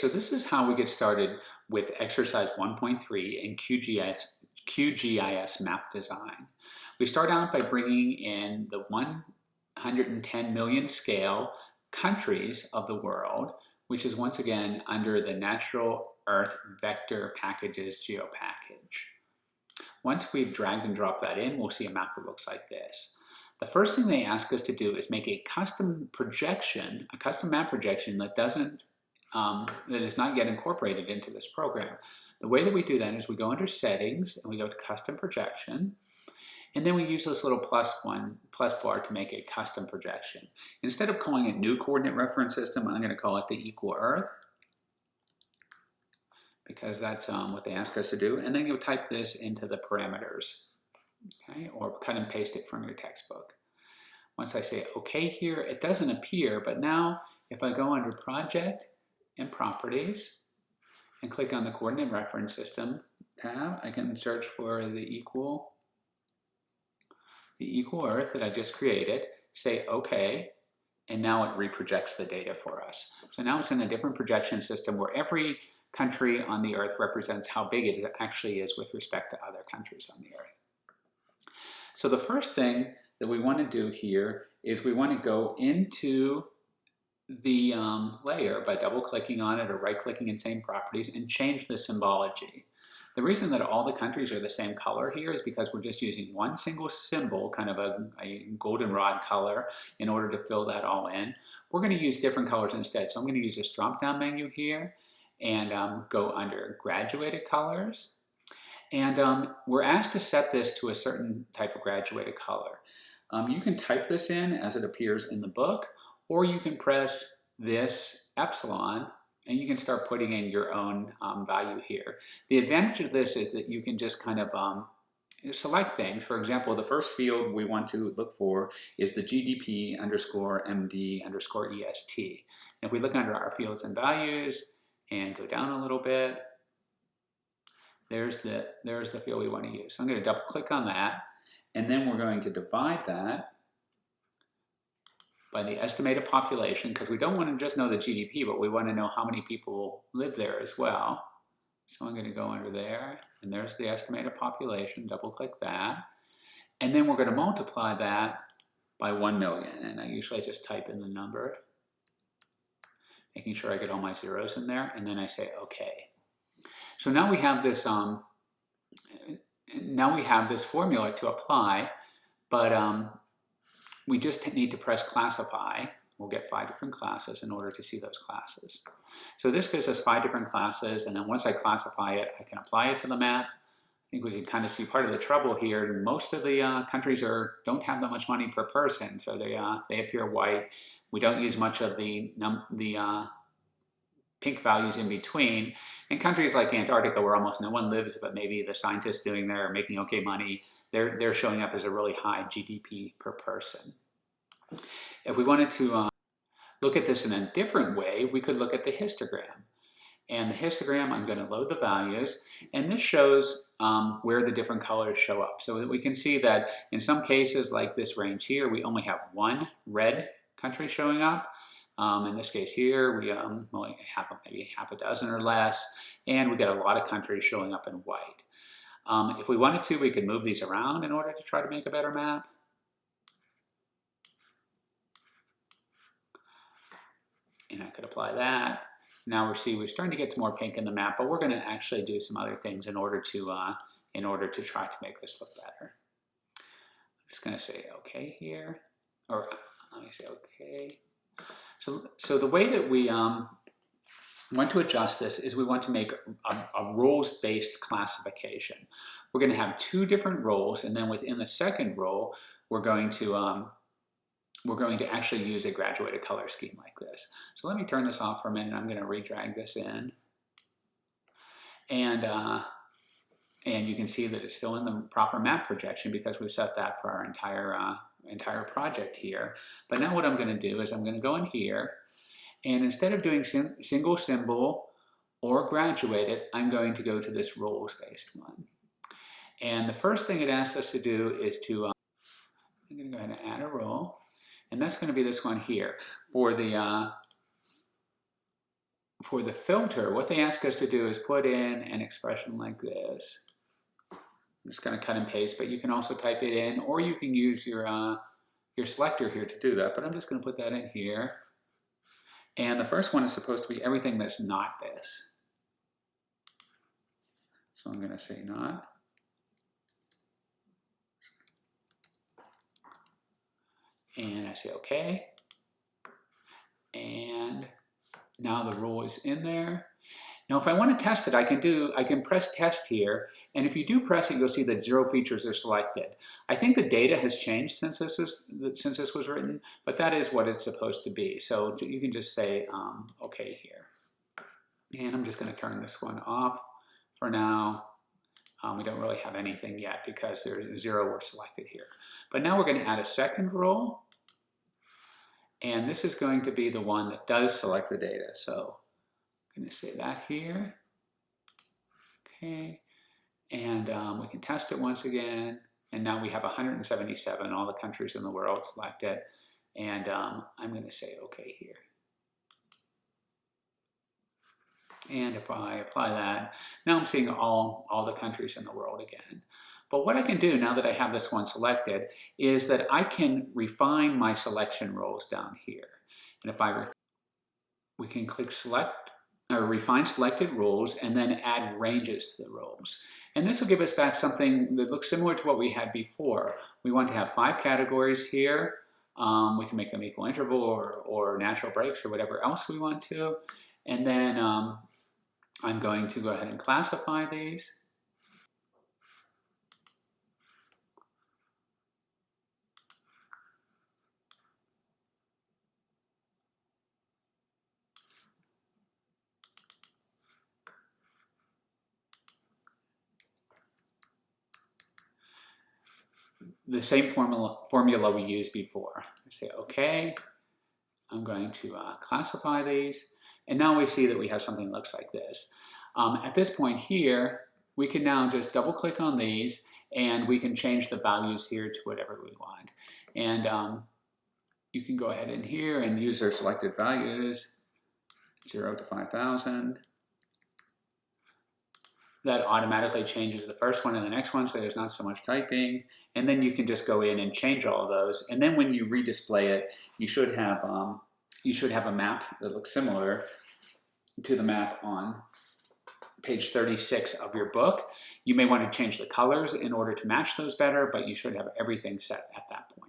So this is how we get started with exercise 1.3 in QGIS map design. We start out by bringing in the 110 million scale countries of the world, which is once again under the Natural Earth Vector Packages GeoPackage. Once we've dragged and dropped that in, we'll see a map that looks like this. The first thing they ask us to do is make a custom projection, a custom map projection that is not yet incorporated into this program. The way that we do that is we go under Settings and we go to Custom Projection, and then we use this little plus bar to make a custom projection. Instead of calling it New Coordinate Reference System, I'm going to call it the Equal Earth, because that's what they ask us to do. And then you'll type this into the parameters, okay, or cut and paste it from your textbook. Once I say OK here, it doesn't appear, but now if I go under Project and Properties and click on the Coordinate Reference System tab, I can search for the equal Earth that I just created, say OK, and now it reprojects the data for us. So now it's in a different projection system where every country on the Earth represents how big it actually is with respect to other countries on the Earth. So the first thing that we want to do here is we want to go into the layer by double-clicking on it or right-clicking in Same Properties and change the symbology. The reason that all the countries are the same color here is because we're just using one single symbol, kind of a goldenrod color, in order to fill that all in. We're going to use different colors instead. So I'm going to use this drop-down menu here and go under Graduated Colors. And we're asked to set this to a certain type of graduated color. You can type this in as it appears in the book, or you can press this epsilon and you can start putting in your own value here. The advantage of this is that you can just kind of select things. For example, the first field we want to look for is the GDP underscore MD underscore EST. And if we look under our fields and values and go down a little bit, there's the field we want to use. So I'm going to double click on that, and then we're going to divide that by the estimated population, because we don't want to just know the GDP, but we want to know how many people live there as well. So I'm going to go under there, and there's the estimated population, double click that. And then we're going to multiply that by 1 million. And I usually just type in the number, making sure I get all my zeros in there, and then I say OK. So now we have this formula to apply, but we just need to press classify. We'll get 5 different classes in order to see those classes. So this gives us 5 different classes, and then once I classify it, I can apply it to the map. I think we can kind of see part of the trouble here. Most of the countries don't have that much money per person, so they appear white. We don't use much of the pink values in between. In countries like Antarctica, where almost no one lives, but maybe the scientists doing there are making okay money, they're showing up as a really high GDP per person. If we wanted to look at this in a different way, we could look at the histogram. And the histogram, I'm going to load the values, and this shows where the different colors show up. So that we can see that in some cases, like this range here, we only have one red country showing up. In this case here, we only have maybe half a dozen or less, and we get a lot of countries showing up in white. If we wanted to, we could move these around in order to try to make a better map. And I could apply that. Now we're starting to get some more pink in the map, but we're going to actually do some other things in order to try to make this look better. I'm just going to say OK here, or let me say OK. So the way that we want to adjust this is we want to make a roles-based classification. We're going to have 2 different roles, and then within the second role, we're going to actually use a graduated color scheme like this. So let me turn this off for a minute. I'm going to redrag this in, and you can see that it's still in the proper map projection because we've set that for our entire project here. But now what I'm going to do is I'm going to go in here, and instead of doing single symbol or graduated, I'm going to go to this roles-based one. And the first thing it asks us to do is to, I'm going to go ahead and add a role, and that's going to be this one here for the for the filter, what they ask us to do is put in an expression like this. I'm just going to cut and paste, but you can also type it in, or you can use your selector here to do that. But I'm just going to put that in here. And the first one is supposed to be everything that's not this. So I'm going to say not. And I say OK. And now the rule is in there. Now, if I want to test it, I can press test here, and if you do press it, you'll see that 0 features are selected. I think the data has changed since this was written, but that is what it's supposed to be. So you can just say OK here. And I'm just going to turn this one off for now. We don't really have anything yet because there's 0 were selected here. But now we're going to add a second rule, and this is going to be the one that does select the data. So I'm going to say that here. Okay, and we can test it once again. And now we have 177, all the countries in the world selected. And I'm going to say OK here. And if I apply that, now I'm seeing all the countries in the world again. But what I can do now that I have this one selected is that I can refine my selection rules down here. And if we can click select or refine selected rules and then add ranges to the rules. And this will give us back something that looks similar to what we had before. We want to have 5 categories here. We can make them equal interval or natural breaks or whatever else we want to. And then I'm going to go ahead and classify these. The same formula we used before. I say OK. I'm going to classify these. And now we see that we have something that looks like this. At this point here, we can now just double click on these and we can change the values here to whatever we want. And you can go ahead in here and use their selected values, 0 to 5,000. That automatically changes the first one and the next one, so there's not so much typing. And then you can just go in and change all of those. And then when you redisplay it, you should have a map that looks similar to the map on page 36 of your book. You may want to change the colors in order to match those better, but you should have everything set at that point.